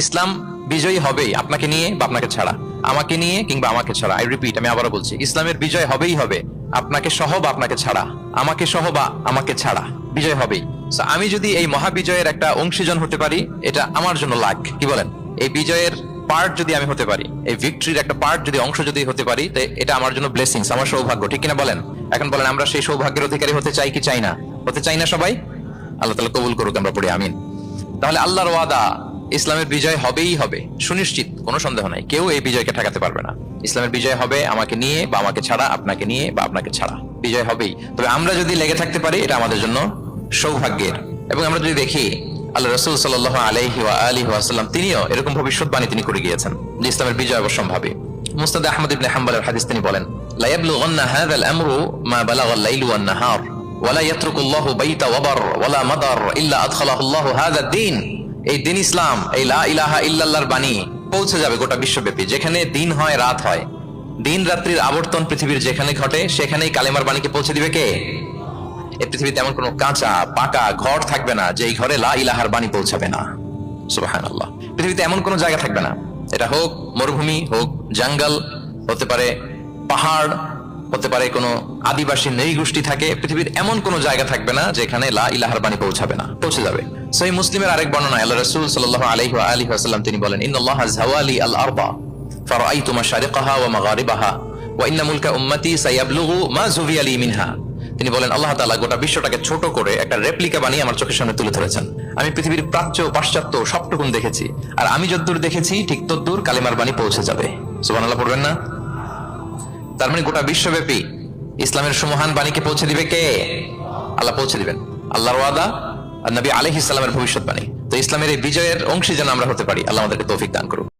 ইসলাম বিজয়ী হবেই, আপনাকে নিয়ে বা আপনাকে ছাড়া, আমাকে নিয়ে কিংবা আমাকে ছাড়া। আই রিপিট, আমি আবারও বলছি, ইসলামের বিজয় হবেই হবে, আপনাকে সহ বা আপনাকে ছাড়া, আমাকে সহ বা আমাকে ছাড়া, বিজয় হবেই। আমি যদি এই মহাবিজয়ের একটা অংশীজন হতে পারি, এটা আমার জন্য লাখ। কি বলেন? এই বিজয়ের পার্ট যদি আমি হতে পারি, এই ভিক্টরির একটা পার্ট যদি অংশ যদি হতে পারি, তো এটা আমার জন্য ব্লেসিংস, আমার সৌভাগ্য। ঠিক কিনা বলেন? এখন বলেন, আমরা সেই সৌভাগ্যের অধিকারী হতে চাই কি চাই না? হতে চাই না সবাই? আল্লাহ তাআলা কবুল করুক, আমরা পড়ি আমিন। তাহলে আল্লাহর ওয়াদা, ইসলামের বিজয় হবেই হবে, সুনিশ্চিত, কোনো সন্দেহ নাই। কেউ এই বিজয়কে ঠেকাতে পারবে না। ইসলামের বিজয় হবে আমাকে নিয়ে বা আমাকে ছাড়া, আপনাকে নিয়ে বা আপনাকে ছাড়া, বিজয় হবেই। তবে আমরা যদি লেগে থাকতে পারি, এটা আমাদের জন্য সৌভাগ্যের। এবং আমরা যদি দেখি, আল্লাহ রাসূল সাল্লাল্লাহু আলাইহি ওয়া আলিহি ওয়াসাল্লাম তিনিও এরকম ভবিষ্যৎবাণী তিনি করে গিয়েছেন যে ইসলামের বিজয় অবশ্যম্ভাবী। মুসনাদ আহমদ ইবনে হাম্বলের হাদিস তিনি বলেন, লা ইয়াবলুগান্না হাযাল আমরু মা বালাগাল লাইলু ওয়ান নাহার ওয়ালা ইয়াতরুকুল্লাহু বাইতা ওয়াবার ওয়ালা মাদার ইল্লা আদখালাহুল্লাহু হাযাদ দ্বীন। এই দিন ইসলাম, এই লা ইলাহা ইল্লাল্লাহর বাণী পৌঁছে যাবে গোটা বিশ্বব্যাপী। যেখানে দিন হয় রাত হয়, দিন রাত্রির আবর্তন পৃথিবীর যেখানে ঘটে, সেখানেই কালেমার বাণীকে পৌঁছে দিবে কে? এই পৃথিবীতে এমন কোনো কাঁচা পাকা ঘর থাকবে না যে এই ঘরে লা ইলাহার বাণী পৌঁছাবে না। সুবহানাল্লাহ। পৃথিবীতে এমন কোনো জায়গা থাকবে না, এটা হোক মরুভূমি, হোক জঙ্গল, হতে পারে পাহাড়, হতে পারে কোনো আদিবাসী নৃগোষ্ঠী থাকে, পৃথিবীর এমন কোনো জায়গা থাকবে না যেখানে লা ইলাহার বাণী পৌঁছাবে না, পৌঁছে যাবে। সহিহ মুসলিমের আরেক বর্ণনায় আল্লাহ রাসূল সাল্লাল্লাহু আলাইহি ওয়া আলিহি ওয়াসাল্লাম তিনি বলেন, ইন্নাল্লাহা যাওয়ালি আল আরবা ফারাআইতু মাশারিকাহা ওয়া মাগারিবাহা ওয়া ইন্না মুলকা উম্মতি সায়াবলুগু মা যুবিয়া লি মিনহা। তিনি বলেন, আল্লাহ তাআলা গোটা বিশ্বটাকে ছোট করে একটা রেপ্লিকা বানিয়ে আমার চোখের সামনে তুলে ধরেছেন। আমি পৃথিবীর প্রাচ্য পাশ্চাত্য সবটুকুন দেখেছি, আর আমি যতদূর দেখেছি ঠিক ততদূর কালেমার বাণী পৌঁছে যাবে। সুবহানাল্লাহ পড়বেন না? তার মানে গোটা বিশ্বব্যাপী ইসলামের সুমহান বাণীকে পৌঁছে দিবে কে? আল্লাহ পৌঁছে দিবেন। আল্লাহর ওয়াদা আর নবী আলাইহিস সালামের ভবিষ্যৎবাণী। তো ইসলামের এই বিজয়ের অংশী যেন আমরা হতে পারি, আল্লাহ আমাদেরকে তৌফিক দান করুন।